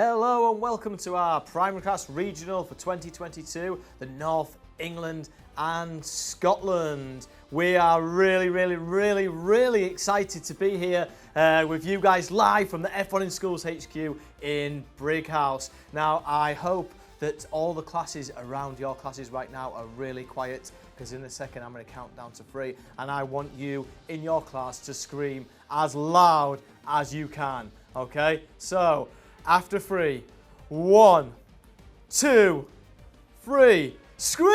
Hello and welcome to our primary class regional for 2022, the North England and Scotland. We are really excited to be here with you guys live from the F1 in Schools HQ in Brighouse. Now, I hope that all the classes around your classes right now are really quiet, because in a second I'm going to count down to 3 and I want you in your class to scream as loud as you can. Okay, so after 3, 1, 2, 3, scream!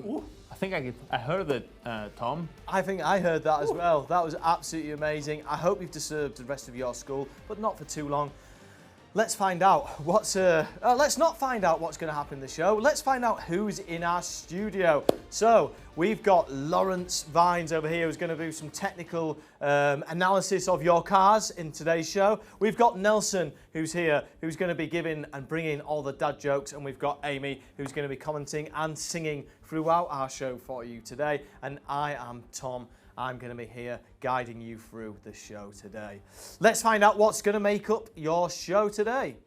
Ooh, I think I heard it, Tom. I think I heard that as well. That was absolutely amazing. I hope you've disturbed the rest of your school, but not for too long. Let's find out what's. Let's not find out what's going to happen in the show. Let's find out who's in our studio. So we've got Lawrence Vines over here, who's going to do some technical analysis of your cars in today's show. We've got Nelson, who's here, who's going to be giving and bringing all the dad jokes, and we've got Amy, who's going to be commenting and singing throughout our show for you today. And I am Tom. I'm going to be here guiding you through the show today. Let's find out what's going to make up your show today.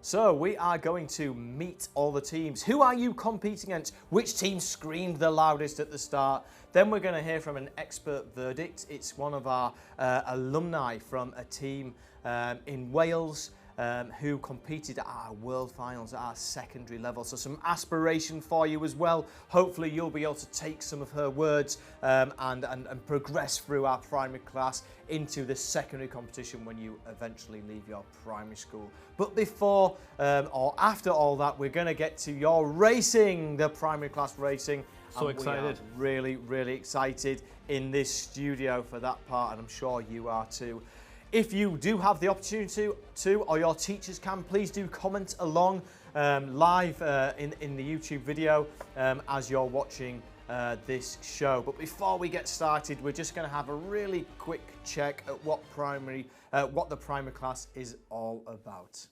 So we are going to meet all the teams. Who are you competing against? Which team screamed the loudest at the start? Then we're going to hear from an expert verdict. It's one of our alumni from a team in Wales who competed at our world finals at our secondary level. So some aspiration for you as well. Hopefully you'll be able to take some of her words and progress through our primary class into the secondary competition when you eventually leave your primary school. But before or after all that, we're going to get to your racing, the primary class racing. So excited. We are really excited in this studio for that part, and I'm sure you are too. If you do have the opportunity to, or your teachers can, please do comment along live in the YouTube video as you're watching this show. But before we get started, we're just going to have a really quick check at what the primary class is all about.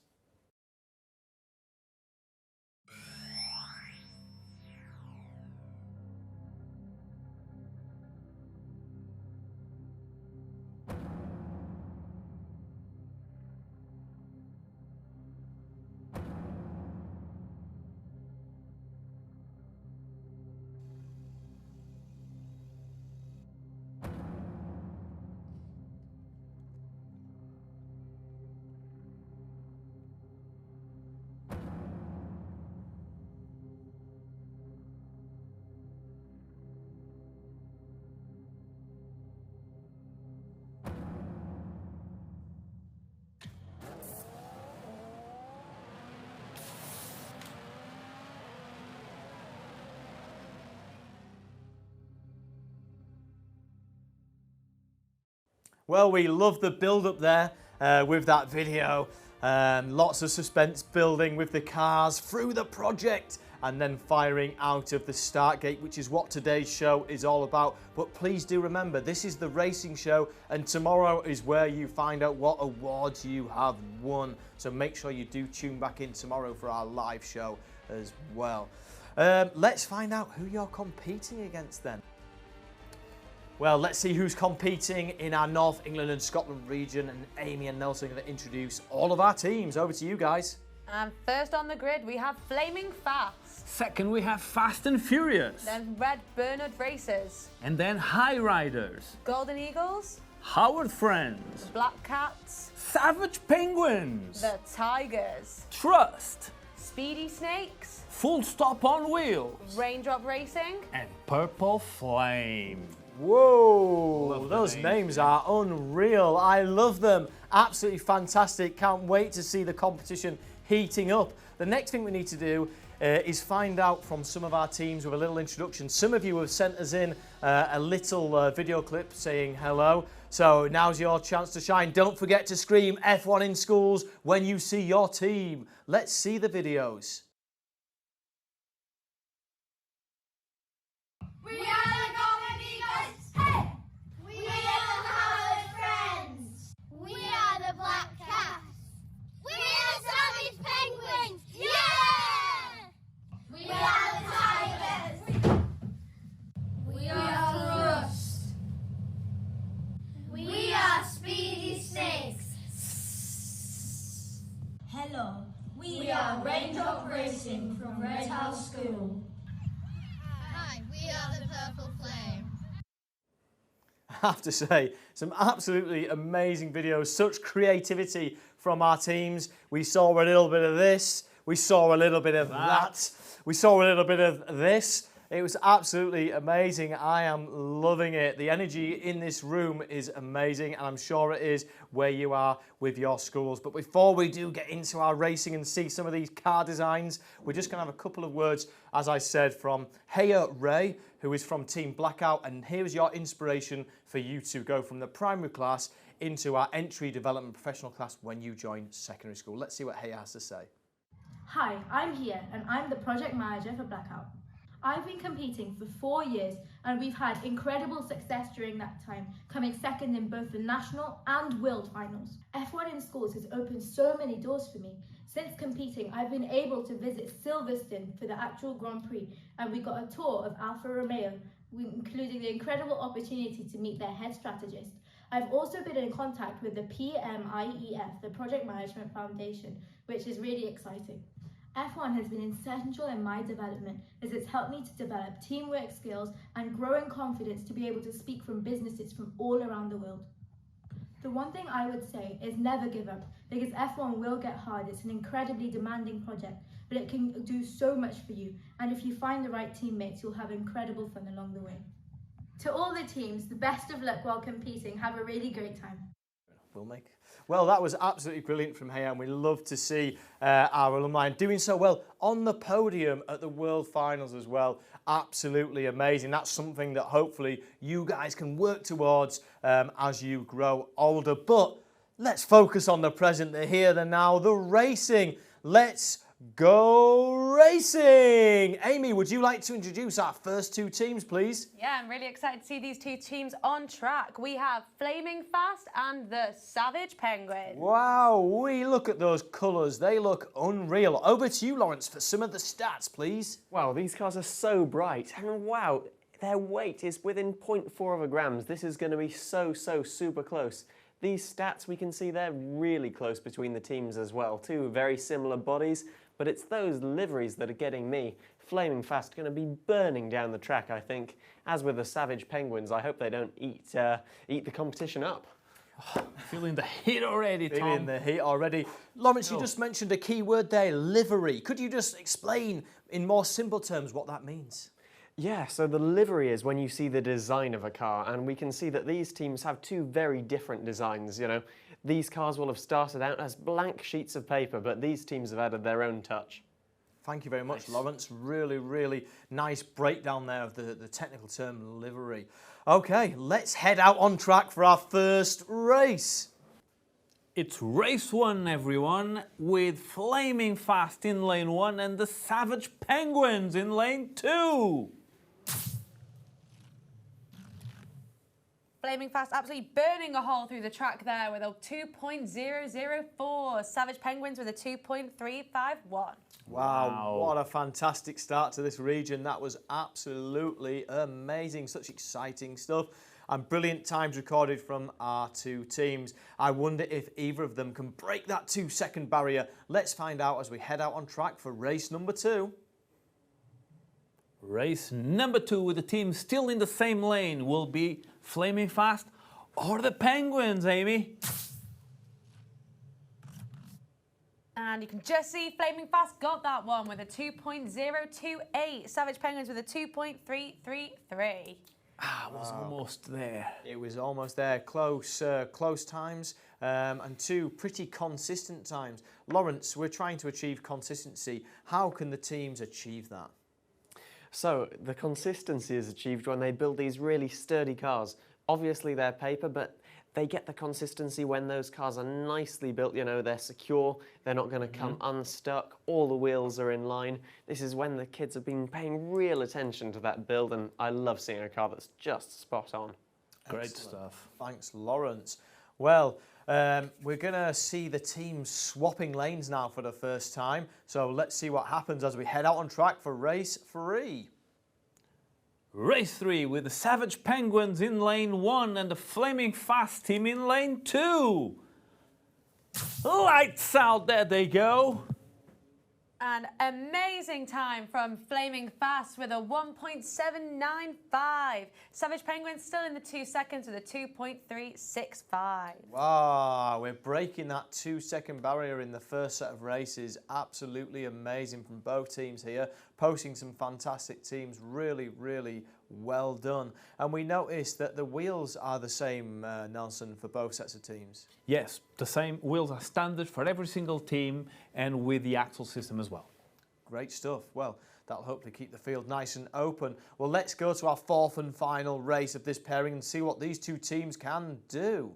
Well, we love the build-up there with that video. Lots of suspense building with the cars through the project and then firing out of the start gate, which is what today's show is all about. But please do remember, this is the racing show, and tomorrow is where you find out what awards you have won. So make sure you do tune back in tomorrow for our live show as well. Let's find out who you're competing against then. Well, let's see who's competing in our North England and Scotland region, and Amy and Nelson are going to introduce all of our teams. Over to you guys. And first on the grid, we have Flaming Fast. Second, we have Fast and Furious. Then Red Bernard Racers. And then High Riders. Golden Eagles. Howard Friends. Black Cats. Savage Penguins. The Tigers. Trust. Speedy Snakes. Full Stop on Wheels. Raindrop Racing. And Purple Flame. Whoa, those names are unreal. I love them. Absolutely fantastic. Can't wait to see the competition heating up. The next thing we need to do is find out from some of our teams with a little introduction. Some of you have sent us in a little video clip saying hello. So now's your chance to shine. Don't forget to scream F1 in Schools when you see your team. Let's see the videos. We are the Golden Eagles! Hey! We are the Howard Friends! We are the Black Cats! We are the Savage Penguins! Yeah! We are the Tigers! We are Rust! We are Speedy Snakes! Hello, we are Raindrop Racing from Red House School. Hi, we are the Purple Flame. I have to say, some absolutely amazing videos, such creativity from our teams. We saw a little bit of this, we saw a little bit of that, we saw a little bit of this. It was absolutely amazing. I am loving it. The energy in this room is amazing, and I'm sure it is where you are with your schools. But before we do get into our racing and see some of these car designs, we're just going to have a couple of words, as I said, from Heya Ray, who is from Team Blackout, and here's your inspiration for you to go from the primary class into our entry development professional class when you join secondary school. Let's see what Heya has to say. Hi, I'm Heya, and I'm the project manager for Blackout. I've been competing for 4 years and we've had incredible success during that time, coming second in both the national and world finals. F1 in schools has opened so many doors for me. Since competing, I've been able to visit Silverstone for the actual Grand Prix, and we got a tour of Alfa Romeo, including the incredible opportunity to meet their head strategist. I've also been in contact with the PMIEF, the Project Management Foundation, which is really exciting. F1 has been essential in my development as it's helped me to develop teamwork skills and growing confidence to be able to speak from businesses from all around the world. The one thing I would say is never give up, because F1 will get hard. It's an incredibly demanding project, but it can do so much for you, and if you find the right teammates, you'll have incredible fun along the way. To all the teams, the best of luck while competing. Have a really great time. Well, that was absolutely brilliant from Heya, and we love to see our alumni doing so well on the podium at the World Finals as well. Absolutely amazing. That's something that hopefully you guys can work towards as you grow older. But let's focus on the present, the here, the now, the racing. Let's go racing! Amy, would you like to introduce our first two teams, please? Yeah, I'm really excited to see these two teams on track. We have Flaming Fast and the Savage Penguins. Wow, we look at those colours. They look unreal. Over to you, Lawrence, for some of the stats, please. Wow, these cars are so bright. And wow, their weight is within 0.4 of a grams. This is going to be so super close. These stats, we can see they're really close between the teams as well. Two very similar bodies. But it's those liveries that are getting me. Flaming Fast going to be burning down the track, I think. As with the Savage Penguins, I hope they don't eat the competition up. Feeling the heat already, Tom. Feeling the heat already. Lawrence, you just mentioned a key word there, livery. Could you just explain in more simple terms what that means? Yeah, so the livery is when you see the design of a car, and we can see that these teams have two very different designs, you know. These cars will have started out as blank sheets of paper, but these teams have added their own touch. Thank you very much, Lawrence. Really nice breakdown there of the technical term livery. Okay, let's head out on track for our first race. It's race 1, everyone, with Flaming Fast in lane 1 and the Savage Penguins in lane 2. Flaming Fast absolutely burning a hole through the track there with a 2.004. Savage Penguins with a 2.351. Wow, what a fantastic start to this region. That was absolutely amazing. Such exciting stuff. And brilliant times recorded from our two teams. I wonder if either of them can break that 2-second barrier. Let's find out as we head out on track for race number 2. Race number 2 with the team still in the same lane will be Flaming Fast or the Penguins, Amy? And you can just see Flaming Fast got that one with a 2.028. Savage Penguins with a 2.333. It was almost there. It was almost there. Close times and two pretty consistent times. Lawrence, we're trying to achieve consistency. How can the teams achieve that? So the consistency is achieved when they build these really sturdy cars. Obviously they're paper, but they get the consistency when those cars are nicely built. You know, they're secure, they're not going to come unstuck, all the wheels are in line. This is when the kids have been paying real attention to that build, and I love seeing a car that's just spot on. Great stuff. Thanks, Lawrence. Well, we're going to see the teams swapping lanes now for the first time. So let's see what happens as we head out on track for race 3. Race 3 with the Savage Penguins in lane 1 and the Flaming Fast team in lane 2. Lights out, there they go. An amazing time from Flaming Fast with a 1.795. Savage Penguins still in the 2 seconds with a 2.365. Wow, we're breaking that 2-second barrier in the first set of races. Absolutely amazing from both teams here. Posting some fantastic teams. Really, really well done. And we noticed that the wheels are the same, Nelson, for both sets of teams. Yes, the same wheels are standard for every single team and with the axle system as well. Great stuff. Well, that'll hopefully keep the field nice and open. Well, let's go to our fourth and final race of this pairing and see what these two teams can do.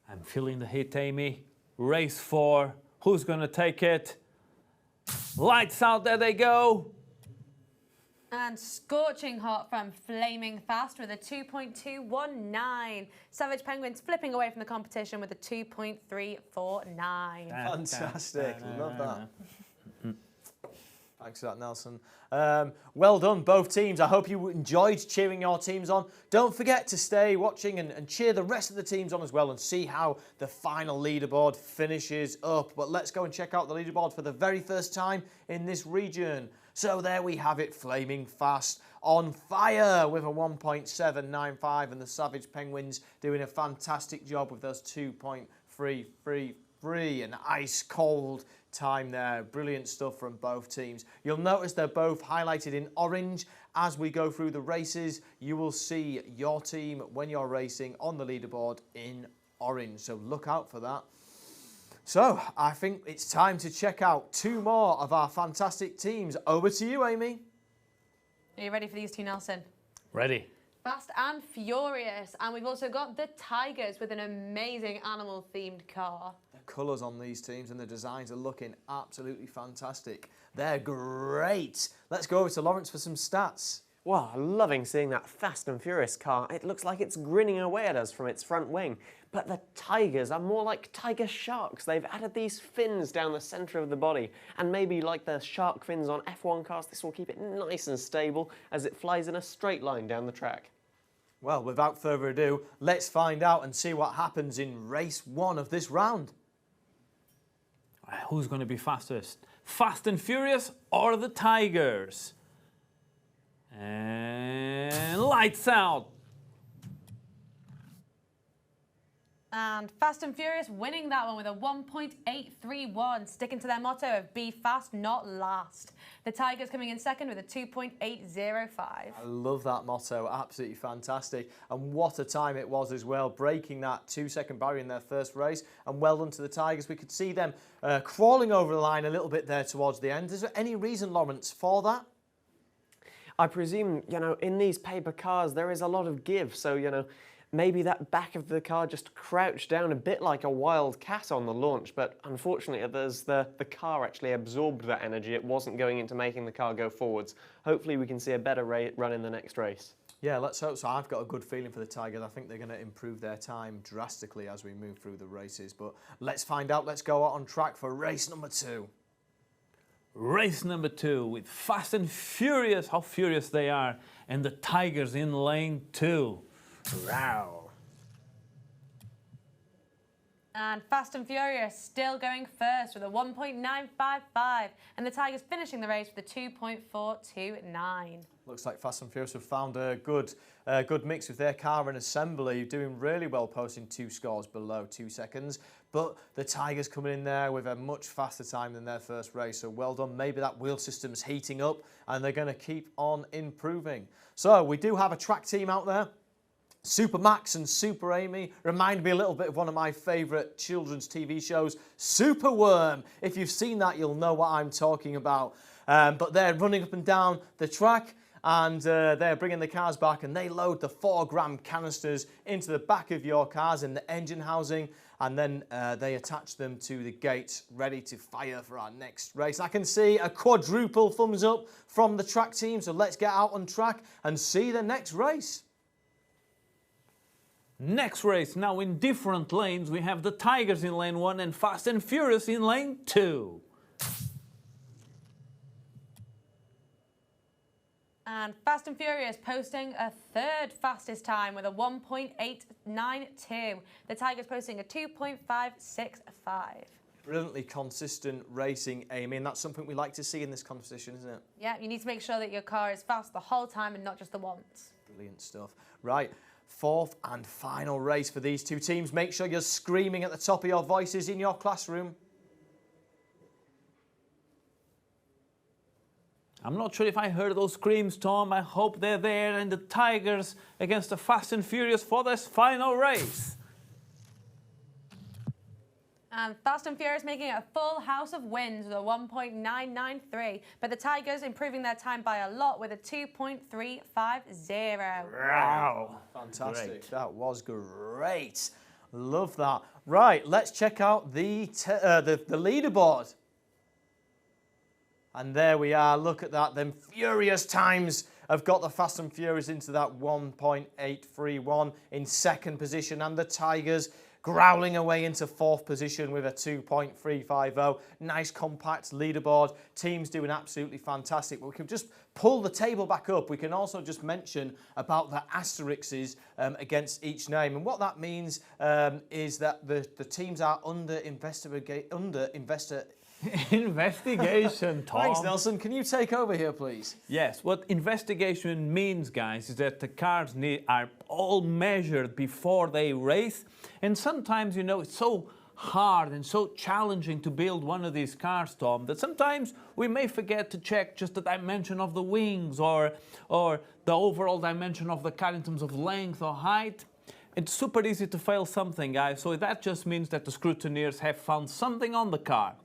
I'm feeling the heat, Amy. Race 4. Who's going to take it? Lights out, there they go. And scorching hot from Flaming Fast with a 2.219. Savage Penguins flipping away from the competition with a 2.349. Fantastic. Love that. Thanks for that, Nelson. Well done, both teams. I hope you enjoyed cheering your teams on. Don't forget to stay watching and cheer the rest of the teams on as well and see how the final leaderboard finishes up. But let's go and check out the leaderboard for the very first time in this region. So there we have it, Flaming Fast on fire with a 1.795 and the Savage Penguins doing a fantastic job with those 2.333, an ice cold time there. Brilliant stuff from both teams. You'll notice they're both highlighted in orange. As we go through the races, you will see your team when you're racing on the leaderboard in orange, so look out for that. So, I think it's time to check out two more of our fantastic teams. Over to you, Amy. Are you ready for these two, Nelson? Ready. Fast and Furious. And we've also got the Tigers with an amazing animal-themed car. The colours on these teams and the designs are looking absolutely fantastic. They're great. Let's go over to Lawrence for some stats. Wow, loving seeing that Fast and Furious car. It looks like it's grinning away at us from its front wing. But the Tigers are more like tiger sharks. They've added these fins down the centre of the body. And maybe like the shark fins on F1 cars, this will keep it nice and stable as it flies in a straight line down the track. Well, without further ado, let's find out and see what happens in race 1 of this round. Who's going to be fastest? Fast and Furious or the Tigers? And lights out. And Fast and Furious winning that one with a 1.831, sticking to their motto of be fast, not last. The Tigers coming in second with a 2.805. I love that motto, absolutely fantastic. And what a time it was as well, breaking that 2-second barrier in their first race. And well done to the Tigers. We could see them crawling over the line a little bit there towards the end. Is there any reason, Lawrence, for that? I presume, in these paper cars, there is a lot of give. So, maybe that back of the car just crouched down a bit like a wild cat on the launch, but unfortunately the car actually absorbed that energy. It wasn't going into making the car go forwards. Hopefully we can see a better run in the next race. Yeah, let's hope so. I've got a good feeling for the Tigers. I think they're going to improve their time drastically as we move through the races. But let's find out. Let's go out on track for race number 2. Race number 2 with Fast and Furious, how furious they are, and the Tigers in lane 2. Wow. And Fast and Furious still going first with a 1.955, and the Tigers finishing the race with a 2.429. Looks like Fast and Furious have found a good mix with their car and assembly, doing really well, posting 2 scores below 2 seconds. But the Tigers coming in there with a much faster time than their first race, so well done. Maybe that wheel system's heating up and they're going to keep on improving. So we do have a track team out there. Super Max and Super Amy remind me a little bit of one of my favourite children's TV shows, Super Worm. If you've seen that, you'll know what I'm talking about. But they're running up and down the track, and they're bringing the cars back, and they load the 4-gram canisters into the back of your cars in the engine housing, and then they attach them to the gates, ready to fire for our next race. I can see a quadruple thumbs up from the track team, so let's get out on track and see the next race. Next race, now in different lanes, we have the Tigers in lane 1 and Fast and Furious in lane 2. And Fast and Furious posting a third fastest time with a 1.892. The Tigers posting a 2.565. Brilliantly consistent racing, Amy, and that's something we like to see in this competition, isn't it? Yeah, you need to make sure that your car is fast the whole time and not just the once. Brilliant stuff. Right, fourth and final race for these two teams. Make sure you're screaming at the top of your voices in your classroom. I'm not sure if I heard those screams, Tom. I hope they're there, and the Tigers against the Fast and Furious for this final race. And Fast and Furious making it a full house of wins with a 1.993. But the Tigers improving their time by a lot with a 2.350. Wow. Fantastic. Great. That was great. Love that. Right, let's check out the leaderboard. And there we are. Look at that. Them furious times have got the Fast and Furious into that 1.831 in second position, and the Tigers growling away into fourth position with a 2.350. Nice compact leaderboard. Teams doing absolutely fantastic. But we can just pull the table back up. We can also just mention about the asterisks against each name. And what that means is that the teams are under Investigation, Tom. Thanks, Nelson. Can you take over here, please? Yes, what investigation means, guys, is that the cars are all measured before they race. And sometimes, you know, it's so hard and so challenging to build one of these cars, Tom, that sometimes we may forget to check just the dimension of the wings or the overall dimension of the car in terms of length or height. It's super easy to fail something, guys. So that just means that the scrutineers have found something on the car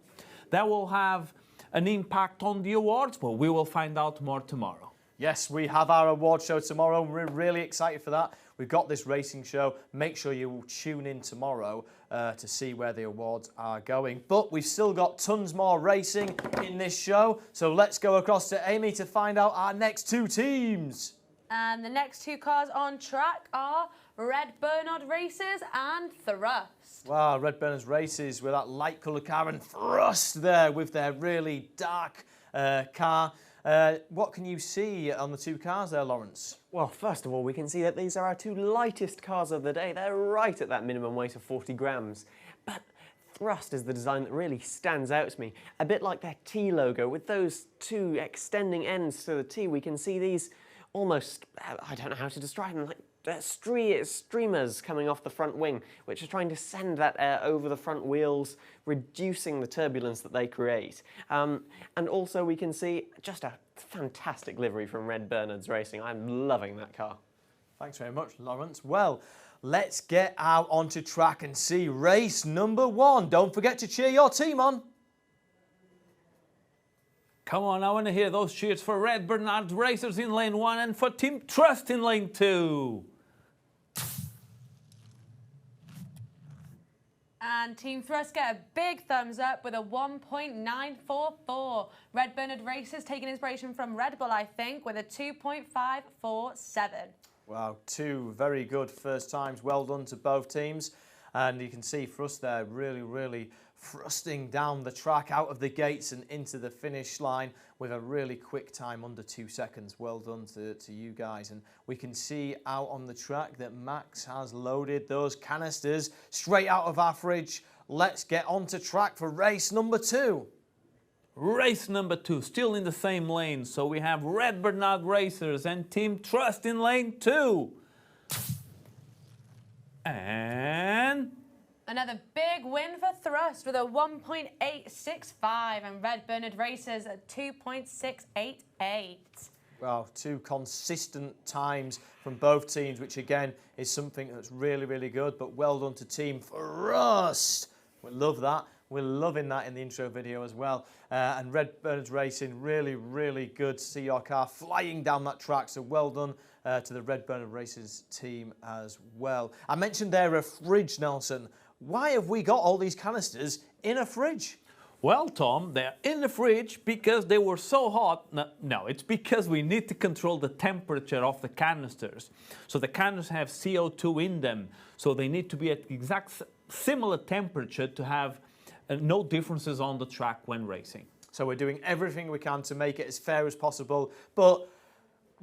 that will have an impact on the awards. Well, we will find out more tomorrow. Yes, we have our award show tomorrow. We're really excited for that. We've got this racing show. Make sure you tune in tomorrow to see where the awards are going. But we've still got tons more racing in this show. So let's go across to Amy to find out our next two teams. And the next two cars on track are Red Bernard Races and Thrust. Wow, Red Bernard's Races with that light coloured car, and Thrust there with their really dark car. What can you see on the two cars there, Lawrence? Well, first of all, we can see that these are our two lightest cars of the day. They're right at that minimum weight of 40 grams. But Thrust is the design that really stands out to me. A bit like their T logo, with those two extending ends to the T. We can see these almost, I don't know how to describe them, like streamers coming off the front wing, which are trying to send that air over the front wheels, reducing the turbulence that they create. And also we can see just a fantastic livery from Red Bernard's Racing. I'm loving that car. Thanks very much, Lawrence. Well, let's get out onto track and see race number one. Don't forget to cheer your team on. Come on, I want to hear those cheers for Red Bernard Racers in lane 1 and for Team Trust in lane 2. And Team Thrust get a big thumbs up with a 1.944. Red Bernard Racers taking inspiration from Red Bull, I think, with a 2.547. Wow, two very good first times. Well done to both teams. And you can see Thrust there really thrusting down the track out of the gates and into the finish line with a really quick time, under 2 seconds. Well done to you guys. And we can see out on the track that Max has loaded those canisters straight out of our fridge. Let's get onto track for race number 2. Race number 2, still in the same lane. So we have Red Bernard Racers and Team Trust in lane 2. And another big win for Thrust with a 1.865 and Red Bernard Racers at 2.688. Well, two consistent times from both teams, which again is something that's really good. But well done to Team Thrust. We love that. We're loving that in the intro video as well. And Red Bernard's Racing, really good to see your car flying down that track. So well done to the Red Bernard Racers team as well. I mentioned there a fridge, Nelson. Why have we got all these canisters in a fridge? well, Tom, they're in the fridge because they were so hot. No, it's because we need to control the temperature of the canisters. So the canisters have CO2 in them. So they need to be at exact similar temperature to have no differences on the track when racing. So we're doing everything we can to make it as fair as possible. But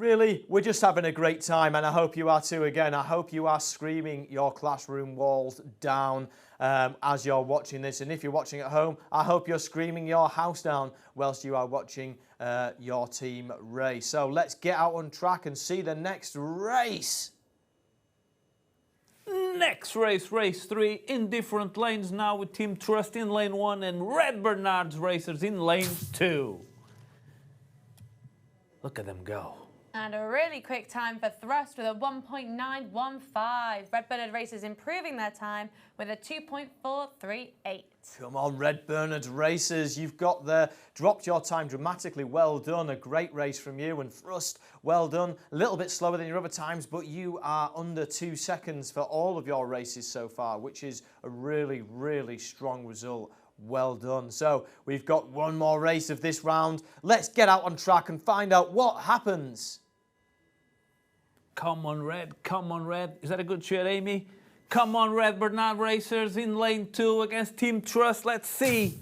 Really, we're just having a great time, and I hope you are too. Again, I hope you are screaming your classroom walls down as you're watching this. And if you're watching at home, I hope you're screaming your house down whilst you are watching your team race. So let's get out on track and see the next race. Next race, race 3, in different lanes now with Team Trust in lane 1 and Red Bernard's racers in lane 2. Look at them go. And a really quick time for Thrust with a 1.915. Red Bernard racers improving their time with a 2.438. Come on, Red Bernard racers, you've dropped your time dramatically. Well done, a great race from you. And Thrust, well done. A little bit slower than your other times, but you are under 2 seconds for all of your races so far, which is a really, really strong result. Well done. So we've got one more race of this round. Let's get out on track and find out what happens. Come on, Red. Come on, Red. Is that a good shot, Amy? Come on, Red Bernard racers in lane 2 against Team Trust. Let's see.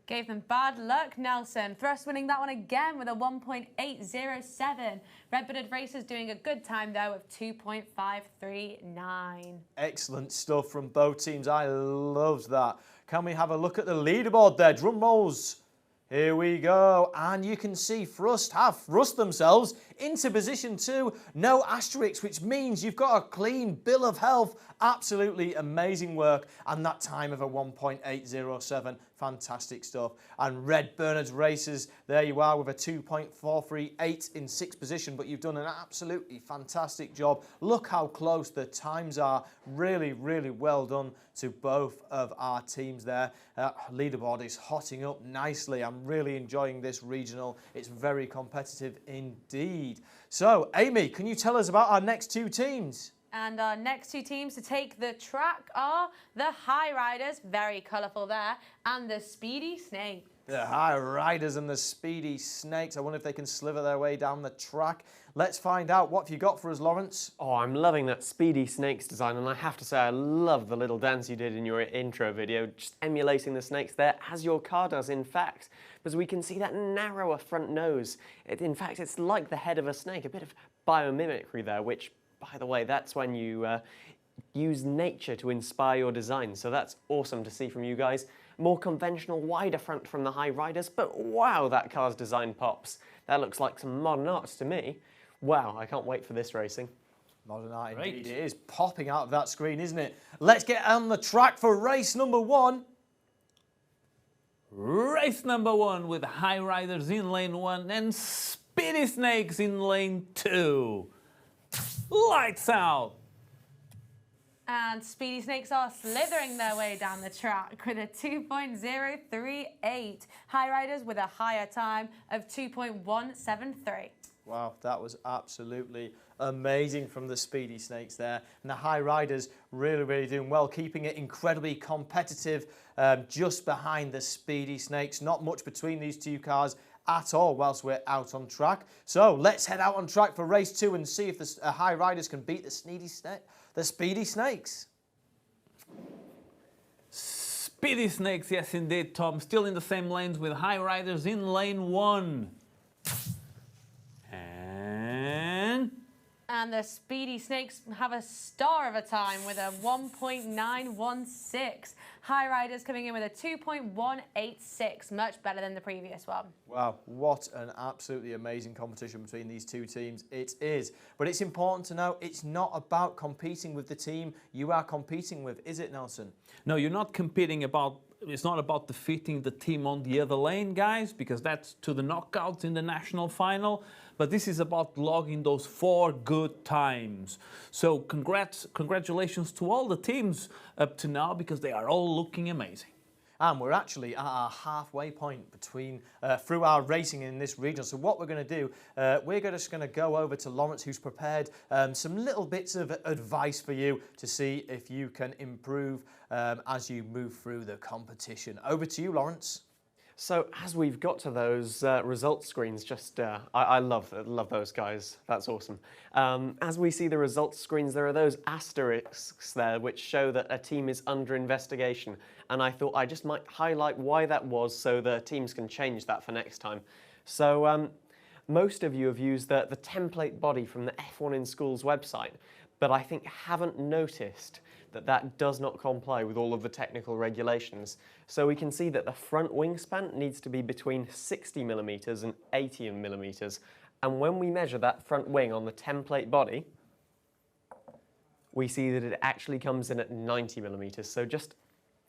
Gave them bad luck, Nelson. Thrust winning that one again with a 1.807. Red Bernard racers doing a good time, though, of 2.539. Excellent stuff from both teams. I loved that. Can we have a look at the leaderboard there? Drum rolls. Here we go, and you can see Thrust have thrust themselves into position 2. No asterisks, which means you've got a clean bill of health. Absolutely amazing work, and that time of a 1.807. Fantastic stuff. And Red Bernard's racers, there you are with a 2.438 in 6th position, but you've done an absolutely fantastic job. Look how close the times are. Really, really well done to both of our teams there. Leaderboard is hotting up nicely. I'm really enjoying this regional. It's very competitive indeed. So, Amy, can you tell us about our next 2 teams? And our next 2 teams to take the track are the High Riders, very colourful there, and the Speedy Snakes. The High Riders and the Speedy Snakes. I wonder if they can sliver their way down the track. Let's find out. What have you got for us, Lawrence? Oh, I'm loving that Speedy Snakes design, and I have to say I love the little dance you did in your intro video, just emulating the snakes there, as your car does, in fact, because we can see that narrower front nose. In fact, it's like the head of a snake, a bit of biomimicry there, which, by the way, that's when you use nature to inspire your design, so that's awesome to see from you guys. More conventional, wider front from the High Riders, but wow, that car's design pops. That looks like some modern art to me. Wow, I can't wait for this racing. Modern art indeed. It is popping out of that screen, isn't it? Let's get on the track for race number 1. Race number 1 with High Riders in lane 1 and Speedy Snakes in lane 2. Lights out! And Speedy Snakes are slithering their way down the track with a 2.038. High Riders with a higher time of 2.173. Wow, that was absolutely amazing from the Speedy Snakes there. And the High Riders really, really doing well, keeping it incredibly competitive just behind the Speedy Snakes. Not much between these 2 cars at all whilst we're out on track. So let's head out on track for race 2 and see if the High Riders can beat the Speedy Snakes. Speedy Snakes, yes indeed, Tom. Still in the same lanes with High Riders in lane 1. And the Speedy Snakes have a star of a time with a 1.916. High Riders coming in with a 2.186, much better than the previous one. Wow, what an absolutely amazing competition between these 2 teams. It is. But it's important to know it's not about competing with the team you are competing with, is it, Nelson? No, you're not competing it's not about defeating the team on the other lane, guys, because that's to the knockouts in the national final. But this is about logging those 4 good times. So congratulations to all the teams up to now, because they are all looking amazing. And we're actually at our halfway point through our racing in this region. So what we're going to do, we're just going to go over to Lawrence, who's prepared some little bits of advice for you to see if you can improve as you move through the competition. Over to you, Lawrence. So as we've got to those results screens, I love those guys. That's awesome. As we see the results screens, there are those asterisks there which show that a team is under investigation. And I thought I just might highlight why that was so the teams can change that for next time. So most of you have used the template body from the F1 in Schools website, but I think haven't noticed that that does not comply with all of the technical regulations. So we can see that the front wingspan needs to be between 60 millimeters and 80 millimeters. And when we measure that front wing on the template body, we see that it actually comes in at 90 millimeters, so just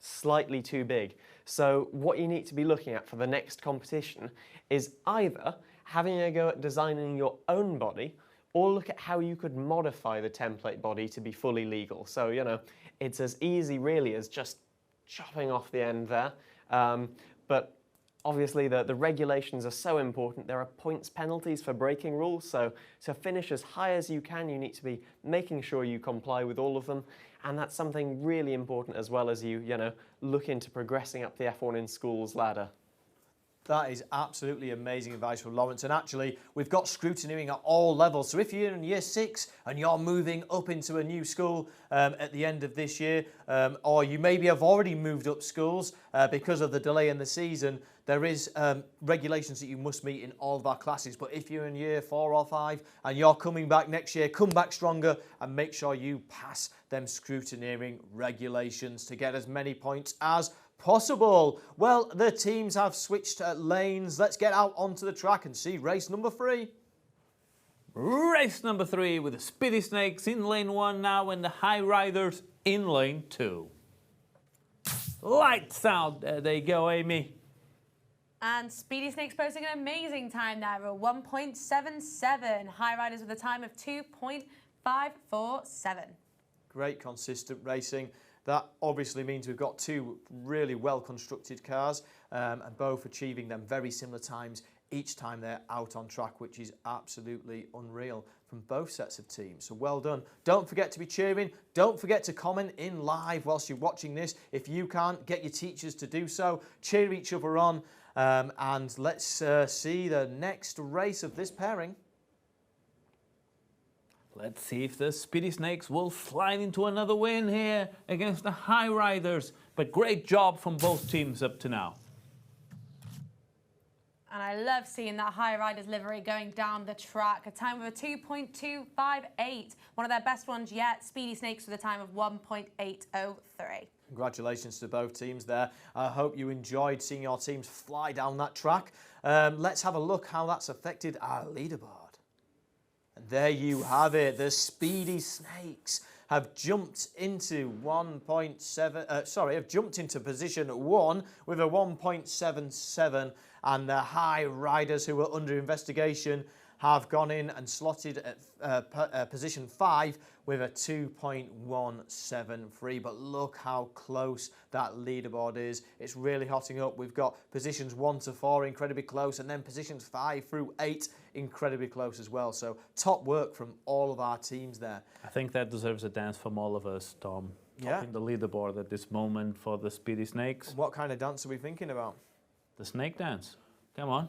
slightly too big. So what you need to be looking at for the next competition is either having a go at designing your own body, or look at how you could modify the template body to be fully legal. So, you know, it's as easy really as just chopping off the end there. But obviously the regulations are so important. There are points penalties for breaking rules. So to finish as high as you can, you need to be making sure you comply with all of them. And that's something really important as well as you know, look into progressing up the F1 in Schools ladder. That is absolutely amazing advice from Lawrence. And actually, we've got scrutineering at all levels. So if you're in year 6 and you're moving up into a new school at the end of this year, or you maybe have already moved up schools because of the delay in the season, there is regulations that you must meet in all of our classes. But if you're in year 4 or 5 and you're coming back next year, come back stronger and make sure you pass them scrutineering regulations to get as many points as possible. Well, the teams have switched lanes. Let's get out onto the track and see race number 3. Race number 3 with the Speedy Snakes in lane 1 now and the High Riders in lane 2. Lights out. There they go, Amy. And Speedy Snakes posting an amazing time there, a 1.77. High Riders with a time of 2.547. Great consistent racing. That obviously means we've got 2 really well-constructed cars and both achieving them very similar times each time they're out on track, which is absolutely unreal from both sets of teams. So well done. Don't forget to be cheering. Don't forget to comment in live whilst you're watching this. If you can't, get your teachers to do so. Cheer each other on and let's see the next race of this pairing. Let's see if the Speedy Snakes will slide into another win here against the High Riders. But great job from both teams up to now. And I love seeing that High Riders livery going down the track. A time of a 2.258. One of their best ones yet. Speedy Snakes with a time of 1.803. Congratulations to both teams there. I hope you enjoyed seeing your teams fly down that track. Let's have a look how that's affected our leaderboard. And there you have it. The Speedy Snakes have jumped into have jumped into position 1 with a 1.77, and the High Riders, who were under investigation, have gone in and slotted at position 5 with a 2.173. But look how close that leaderboard is. It's really hotting up. We've got positions 1 to 4 incredibly close, and then positions 5 through 8 incredibly close as well. So top work from all of our teams there. I think that deserves a dance from all of us, Tom. Topping the leaderboard at this moment for the Speedy Snakes. What kind of dance are we thinking about? The snake dance. Come on.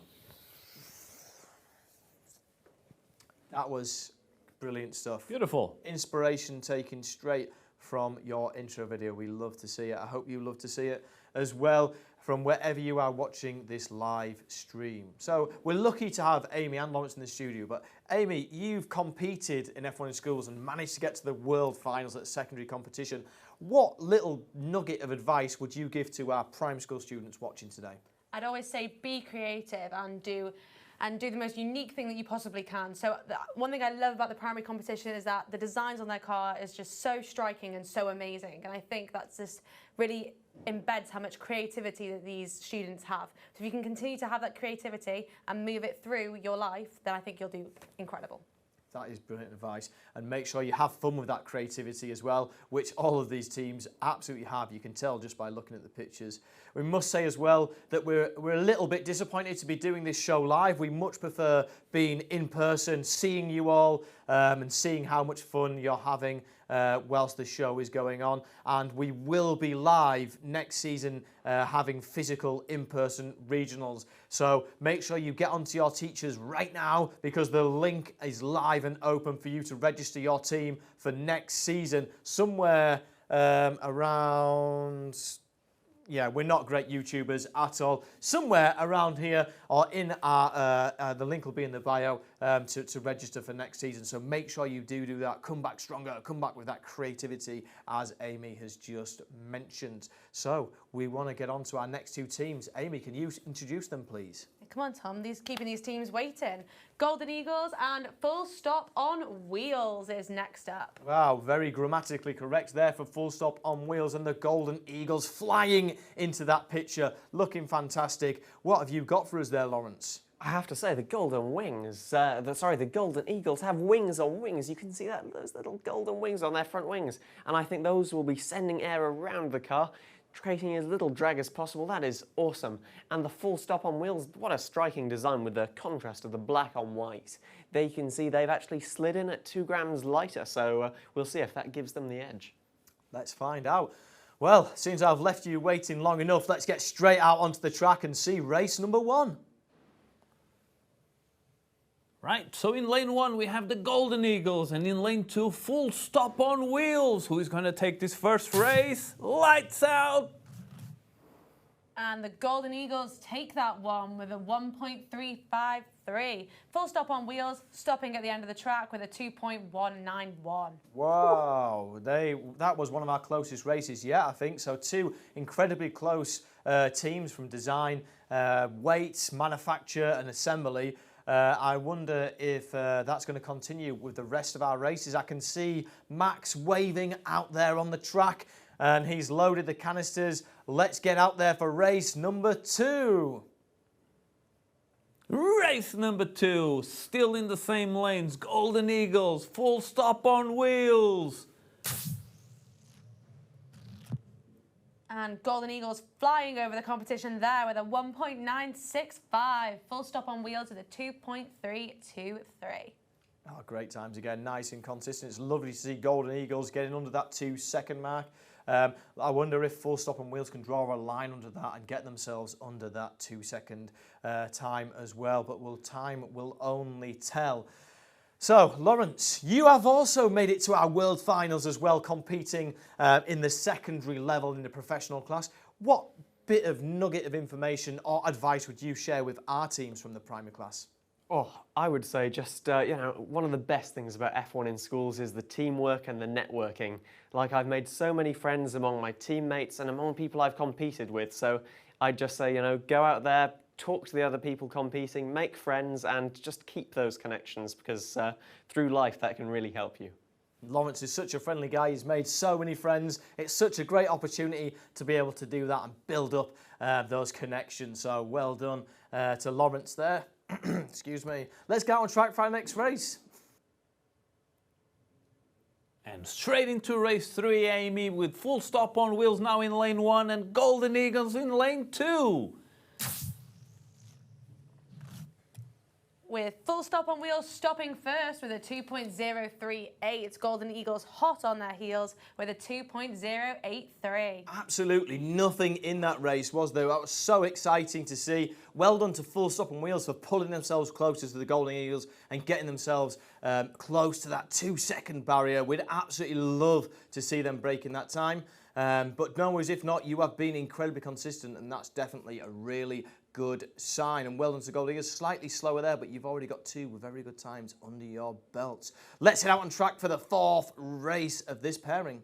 That was brilliant stuff. Beautiful. Inspiration taken straight from your intro video. We love to see it. I hope you love to see it as well from wherever you are watching this live stream. So we're lucky to have Amy and Lawrence in the studio. But Amy, you've competed in F1 in Schools and managed to get to the World Finals at secondary competition. What little nugget of advice would you give to our primary school students watching today? I'd always say be creative and do the most unique thing that you possibly can. So one thing I love about the primary competition is that the designs on their car is just so striking and so amazing. And I think that's just really embeds how much creativity that these students have. So if you can continue to have that creativity and move it through your life, then I think you'll do incredible. That is brilliant advice. And make sure you have fun with that creativity as well, which all of these teams absolutely have. You can tell just by looking at the pictures. We must say as well that we're a little bit disappointed to be doing this show live. We much prefer being in person, seeing you all and seeing how much fun you're having whilst the show is going on. And we will be live next season having physical in-person regionals. So make sure you get onto your teachers right now because the link is live and open for you to register your team for next season somewhere around Yeah, we're not great YouTubers at all. Somewhere around here or in our, the link will be in the bio to register for next season. So make sure you do that. Come back stronger. Come back with that creativity, as Amy has just mentioned. So we want to get on to our next two teams. Amy, can you introduce them, please? Come on, Tom. Keeping these teams waiting. Golden Eagles and Full Stop on Wheels is next up. Wow, very grammatically correct there for Full Stop on Wheels, and the Golden Eagles flying into that picture, looking fantastic. What have you got for us there, Lawrence? I have to say, the the Golden Eagles have wings on wings. You can see those little golden wings on their front wings. And I think those will be sending air around the car, creating as little drag as possible. That is awesome. And the Full Stop on Wheels, what a striking design with the contrast of the black on white. There you can see they've actually slid in at 2 grams lighter, so we'll see if that gives them the edge. Let's find out. Well, since I've left you waiting long enough, let's get straight out onto the track and see race number 1. Right, so in lane 1 we have the Golden Eagles, and in lane 2, Full Stop on Wheels. Who is going to take this first race? Lights out! And the Golden Eagles take that one with a 1.353. Full Stop on Wheels stopping at the end of the track with a 2.191. Wow, that was one of our closest races yet, I think. So 2 incredibly close teams from design, weight, manufacture and assembly. I wonder if that's going to continue with the rest of our races. I can see Max waving out there on the track, and he's loaded the canisters. Let's get out there for race number 2. Race number 2, still in the same lanes. Golden Eagles, Full Stop on Wheels. And Golden Eagles flying over the competition there with a 1.965. Full Stop on Wheels with a 2.323. Oh, great times again, nice and consistent. It's lovely to see Golden Eagles getting under that 2-second mark. I wonder if Full Stop on Wheels can draw a line under that and get themselves under that 2-second time as well, but time will only tell. So, Lawrence, you have also made it to our World Finals as well, competing in the secondary level in the professional class. What bit of nugget of information or advice would you share with our teams from the primary class? Oh, I would say just, one of the best things about F1 in schools is the teamwork and the networking. Like, I've made so many friends among my teammates and among people I've competed with. So I'd just say, go out there, talk to the other people competing, make friends, and just keep those connections, because through life that can really help you. Lawrence is such a friendly guy. He's made so many friends. It's such a great opportunity to be able to do that and build up those connections. So well done to Lawrence there. Excuse me. Let's get on track for our next race. And straight into race 3, Amy, with Full Stop on Wheels now in lane 1 and Golden Eagles in lane 2. With Full Stop on Wheels stopping first with a 2.038. Golden Eagles hot on their heels with a 2.083. Absolutely nothing in that race, was there? That was so exciting to see. Well done to Full Stop on Wheels for pulling themselves closer to the Golden Eagles and getting themselves close to that 2-second barrier. We'd absolutely love to see them breaking that time. But no worries, if not, you have been incredibly consistent, and that's definitely a really good sign. And well done to Golden Eagles. Slightly slower there, but you've already got 2 very good times under your belts. Let's head out on track for the 4th race of this pairing.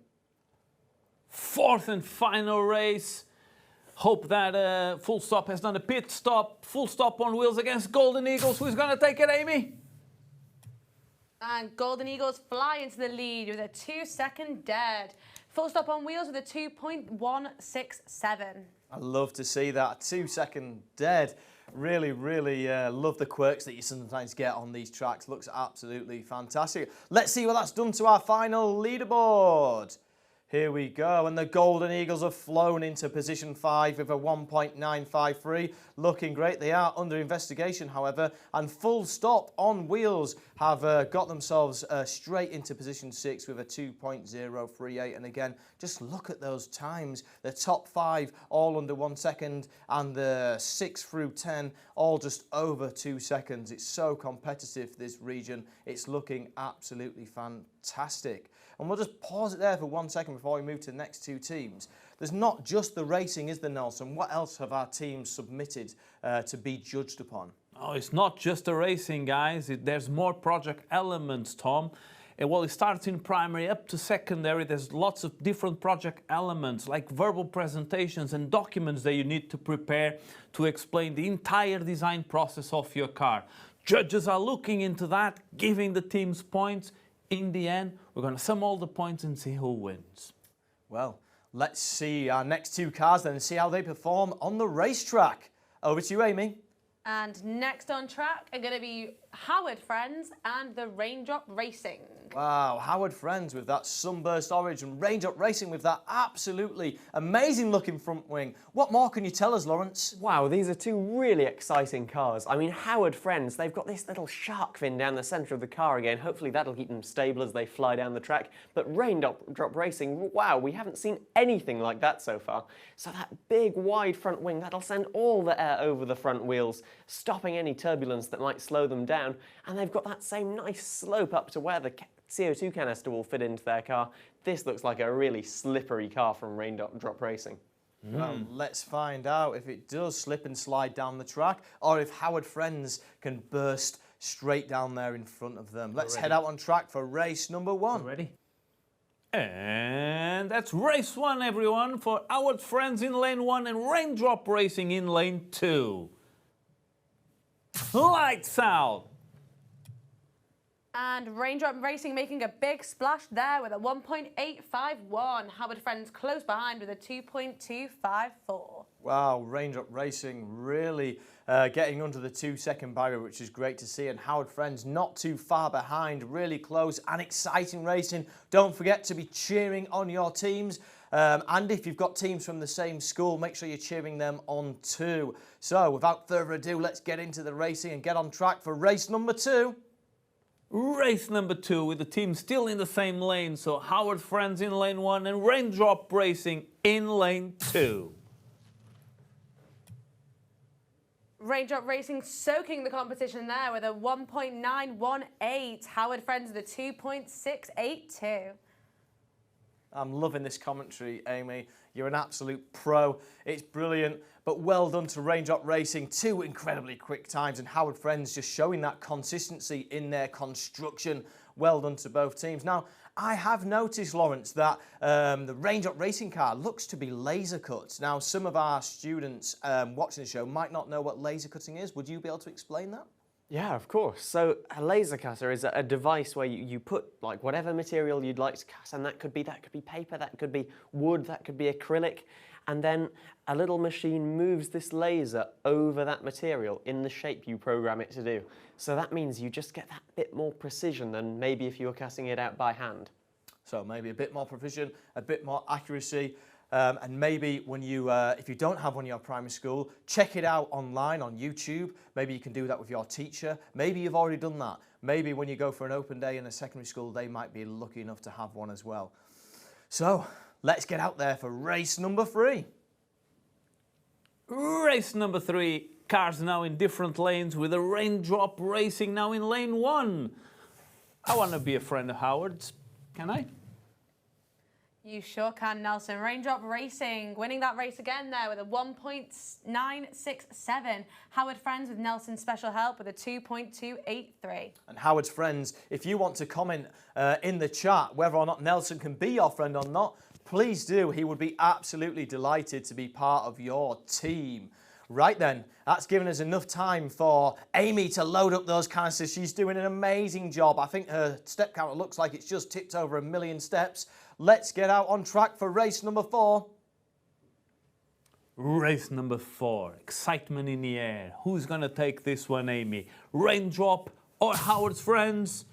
4th and final race. Hope that Full Stop has done a pit stop. Full Stop on Wheels against Golden Eagles. Who's going to take it, Amy? And Golden Eagles fly into the lead with a 2-second dead. Full Stop on Wheels with a 2.167. I love to see that. 2-second dead. Really, really love the quirks that you sometimes get on these tracks. Looks absolutely fantastic. Let's see what that's done to our final leaderboard. Here we go, and the Golden Eagles have flown into position 5 with a 1.953. Looking great. They are under investigation, however, and Full Stop on Wheels have got themselves straight into position 6 with a 2.038. And again, just look at those times. The top 5 all under 1 second, and the 6 through 10 all just over 2 seconds. It's so competitive, this region. It's looking absolutely fantastic. fantastic. And we'll just pause it there for 1 second before we move to the next two teams. There's not just the racing, is there, Nelson? What else have our teams submitted to be judged upon? Oh, it's not just the racing, guys. There's more project elements, Tom. Well, it starts in primary up to secondary. There's lots of different project elements like verbal presentations and documents that you need to prepare to explain the entire design process of your car. Judges are looking into that, giving the teams points. In the end, we're going to sum all the points and see who wins. Well, let's see our next two cars then and see how they perform on the racetrack. Over to you, Amy. And next on track are going to be Howard Friends and the Raindrop Racing. Wow, Howard Friends with that sunburst orange and Raindrop Racing with that absolutely amazing looking front wing. What more can you tell us, Lawrence? Wow, these are two really exciting cars. I mean, Howard Friends, they've got this little shark fin down the centre of the car again. Hopefully that'll keep them stable as they fly down the track. But Raindrop Racing, wow, we haven't seen anything like that so far. So that big wide front wing, that'll send all the air over the front wheels, stopping any turbulence that might slow them down. And they've got that same nice slope up to where the CO2 canister will fit into their car. This looks like a really slippery car from Raindrop Racing. Well, let's find out if it does slip and slide down the track or if Howard Friends can burst straight down there in front of them. Let's head out on track for race number one. Ready? And that's race one, everyone, for Howard Friends in lane 1 and Raindrop Racing in lane 2. Lights out! And Raindrop Racing making a big splash there with a 1.851. Howard Friends close behind with a 2.254. Wow, Raindrop Racing really getting under the 2-second barrier, which is great to see. And Howard Friends not too far behind, really close and exciting racing. Don't forget to be cheering on your teams. And if you've got teams from the same school, make sure you're cheering them on too. So without further ado, let's get into the racing and get on track for race number 2. Race number 2 with the team still in the same lane. So Howard Friends in lane 1 and Raindrop Racing in lane 2. Raindrop Racing soaking the competition there with a 1.918. Howard Friends with a 2.682. I'm loving this commentary, Amy. You're an absolute pro. It's brilliant, but well done to Raindrop Racing. 2 incredibly quick times, and Howard Friends just showing that consistency in their construction. Well done to both teams. Now, I have noticed, Lawrence, that the Raindrop Racing car looks to be laser cut. Now, some of our students watching the show might not know what laser cutting is. Would you be able to explain that? Yeah, of course. So a laser cutter is a device where you put like whatever material you'd like to cut, and that could be paper, that could be wood, that could be acrylic, and then a little machine moves this laser over that material in the shape you program it to do. So that means you just get that bit more precision than maybe if you were cutting it out by hand. So maybe a bit more precision, a bit more accuracy. And maybe when you, if you don't have one in your primary school, check it out online on YouTube. Maybe you can do that with your teacher. Maybe you've already done that. Maybe when you go for an open day in a secondary school, they might be lucky enough to have one as well. So let's get out there for race number 3. Race number 3. Cars now in different lanes with a Raindrop Racing now in lane 1. I want to be a friend of Howard's. Can I? You sure can, Nelson. Raindrop Racing winning that race again there with a 1.967. Howard Friends with Nelson's special help with a 2.283. And Howard's Friends, if you want to comment in the chat whether or not Nelson can be your friend or not, please do. He would be absolutely delighted to be part of your team. Right then, that's given us enough time for Amy to load up those canisters. She's doing an amazing job. I think her step counter looks like it's just tipped over 1 million steps. Let's get out on track for race number 4. Race number 4. Excitement in the air. Who's going to take this one, Amy? Raindrop or Howard's Friends?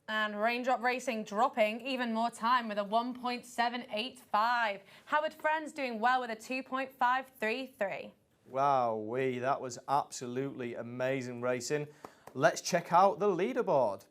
And Raindrop Racing dropping even more time with a 1.785. Howard Friends doing well with a 2.533. Wow, that was absolutely amazing racing. Let's check out the leaderboard.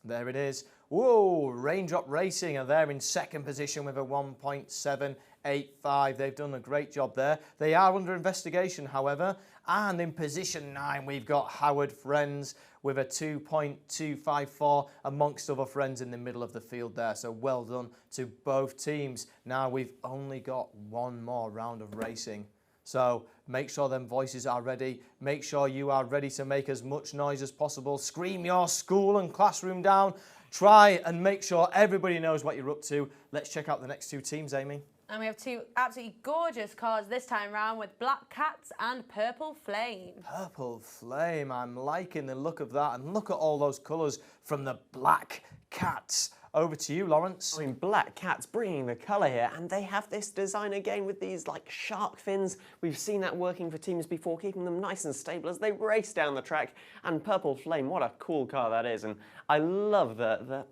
There it is. Whoa, Raindrop Racing are there in second position with a 1.7 1.85. They've done a great job there. They are under investigation, however. And in position 9, we've got Howard Friends with a 2.254 amongst other friends in the middle of the field there. So well done to both teams. Now we've only got one more round of racing. So make sure them voices are ready. Make sure you are ready to make as much noise as possible. Scream your school and classroom down. Try and make sure everybody knows what you're up to. Let's check out the next 2 teams, Amy. And we have 2 absolutely gorgeous cars this time round with Black Cats and Purple Flame. Purple Flame, I'm liking the look of that. And look at all those colours from the Black Cats. Over to you, Lawrence. I mean, Black Cat's bringing the colour here, and they have this design again with these like shark fins. We've seen that working for teams before, keeping them nice and stable as they race down the track. And Purple Flame, what a cool car that is. And I love the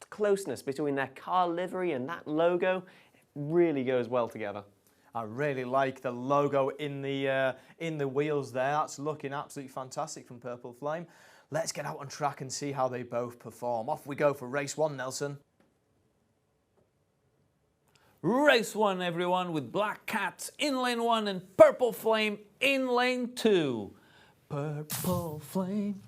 closeness between their car livery and that logo. Really goes well together. I really like the logo in the wheels there. That's looking absolutely fantastic from Purple Flame. Let's get out on track and see how they both perform. Off we go for race 1, Nelson. Race 1, everyone, with Black Cats in lane 1 and Purple Flame in lane 2. Purple Flame,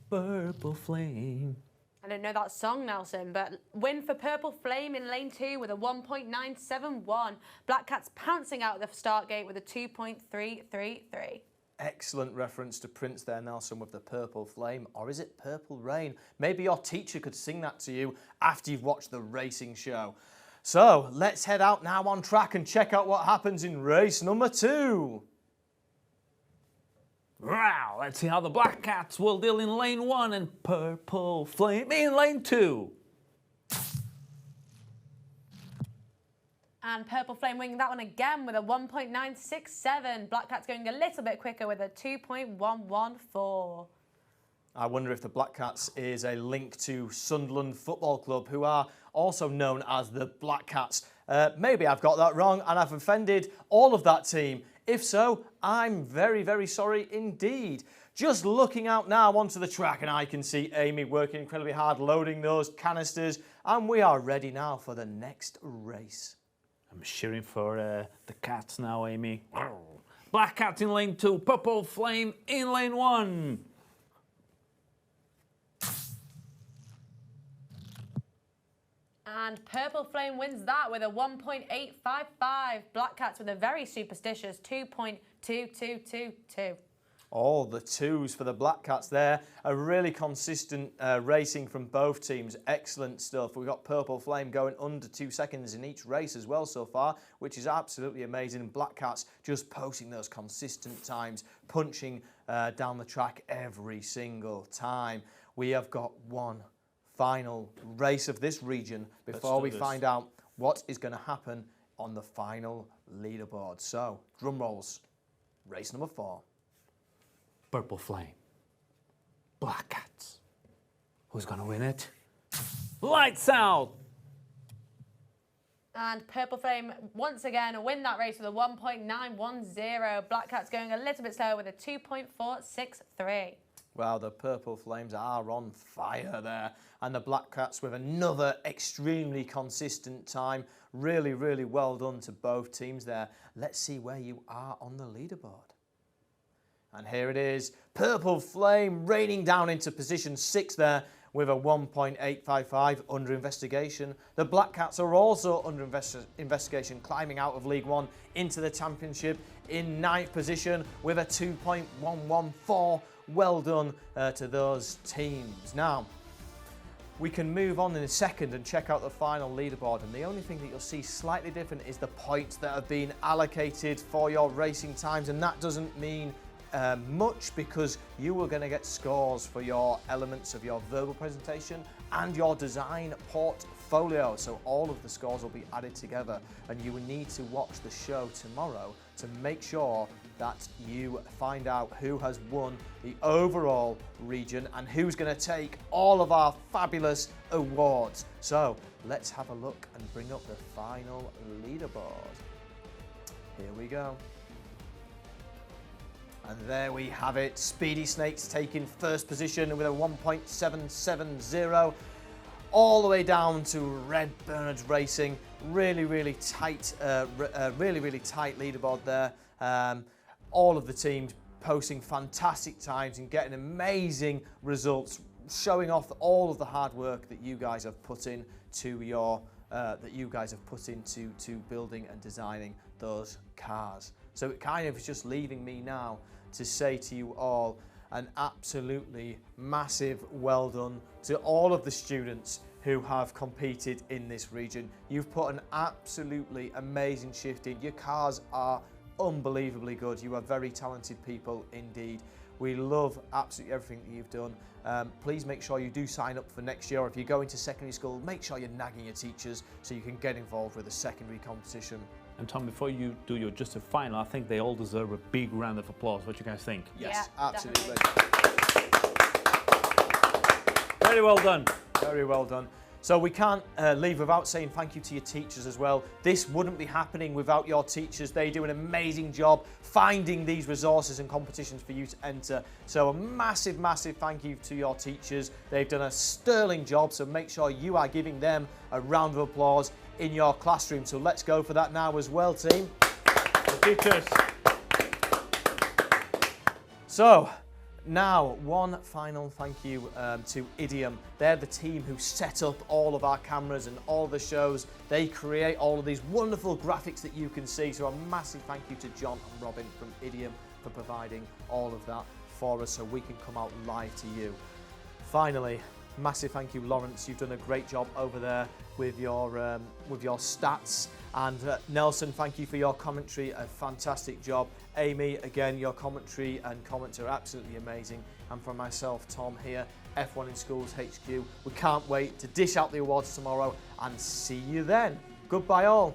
Purple Flame. I don't know that song, Nelson, but win for Purple Flame in lane 2 with a 1.971. Black Cats pouncing out of the start gate with a 2.333. Excellent reference to Prince there, Nelson, with the Purple Flame. Or is it Purple Rain? Maybe your teacher could sing that to you after you've watched the racing show. So let's head out now on track and check out what happens in race number 2. Wow, let's see how the Black Cats will deal in lane 1 and Purple Flame in lane 2. And Purple Flame winning that one again with a 1.967. Black Cats going a little bit quicker with a 2.114. I wonder if the Black Cats is a link to Sunderland Football Club, who are also known as the Black Cats. Maybe I've got that wrong and I've offended all of that team. If so, I'm very, very sorry indeed. Just looking out now onto the track, and I can see Amy working incredibly hard, loading those canisters, and we are ready now for the next race. I'm cheering for the Cats now, Amy. Black Cats in lane 2, Purple Flame in lane 1. And Purple Flame wins that with a 1.855. Black Cats with a very superstitious 2.2222. All the 2s for the Black Cats there. A really consistent racing from both teams. Excellent stuff. We've got Purple Flame going under 2 seconds in each race as well so far, which is absolutely amazing. Black Cats just posting those consistent times, punching down the track every single time. We have got one final race of this region before we find out what is going to happen on the final leaderboard. So, drum rolls. Race number 4. Purple Flame. Black Cats. Who's going to win it? Lights out! And Purple Flame once again win that race with a 1.910. Black Cats going a little bit slower with a 2.463. Well, the Purple Flames are on fire there. And the Black Cats with another extremely consistent time. Really, really well done to both teams there. Let's see where you are on the leaderboard. And here it is. Purple Flame raining down into position 6 there with a 1.855 under investigation. The Black Cats are also under investigation, climbing out of League 1 into the Championship in 9th position with a 2.114. Well done to those teams. Now, we can move on in a second and check out the final leaderboard, and the only thing that you'll see slightly different is the points that have been allocated for your racing times, and that doesn't mean much because you are going to get scores for your elements of your verbal presentation and your design portfolio. So all of the scores will be added together, and you will need to watch the show tomorrow to make sure that you find out who has won the overall region and who's going to take all of our fabulous awards. So let's have a look and bring up the final leaderboard. Here we go. And there we have it. Speedy Snakes taking first position with a 1.770. all the way down to Red Bernard Racing. Really tight leaderboard there. All of the teams posting fantastic times and getting amazing results, showing off all of the hard work that you guys have put into building and designing those cars. So it kind of is just leaving me now to say to you all an absolutely massive well done to all of the students who have competed in this region. You've put an absolutely amazing shift in. Your cars are unbelievably good. You are very talented people indeed. We love absolutely everything that you've done. Please make sure you do sign up for next year, or if you go into secondary school, make sure you're nagging your teachers so you can get involved with the secondary competition. And Tom, before you do your just a final, I think they all deserve a big round of applause. What you guys think? Yes, Yeah, absolutely. Very well done. Very well done. So we can't leave without saying thank you to your teachers as well. This wouldn't be happening without your teachers. They do an amazing job finding these resources and competitions for you to enter. So a massive thank you to your teachers. They've done a sterling job, so make sure you are giving them a round of applause in your classroom. So let's go for that now as well, team. The teachers. So, now, one final thank you to Idium. They're the team who set up all of our cameras and all the shows. They create all of these wonderful graphics that you can see. So a massive thank you to John and Robin from Idium for providing all of that for us so we can come out live to you. Finally, massive thank you, Lawrence. You've done a great job over there with your stats. And Nelson, thank you for your commentary, a fantastic job. Amy, again, your commentary and comments are absolutely amazing. And for myself, Tom here, F1 in Schools HQ, we can't wait to dish out the awards tomorrow and see you then. Goodbye all.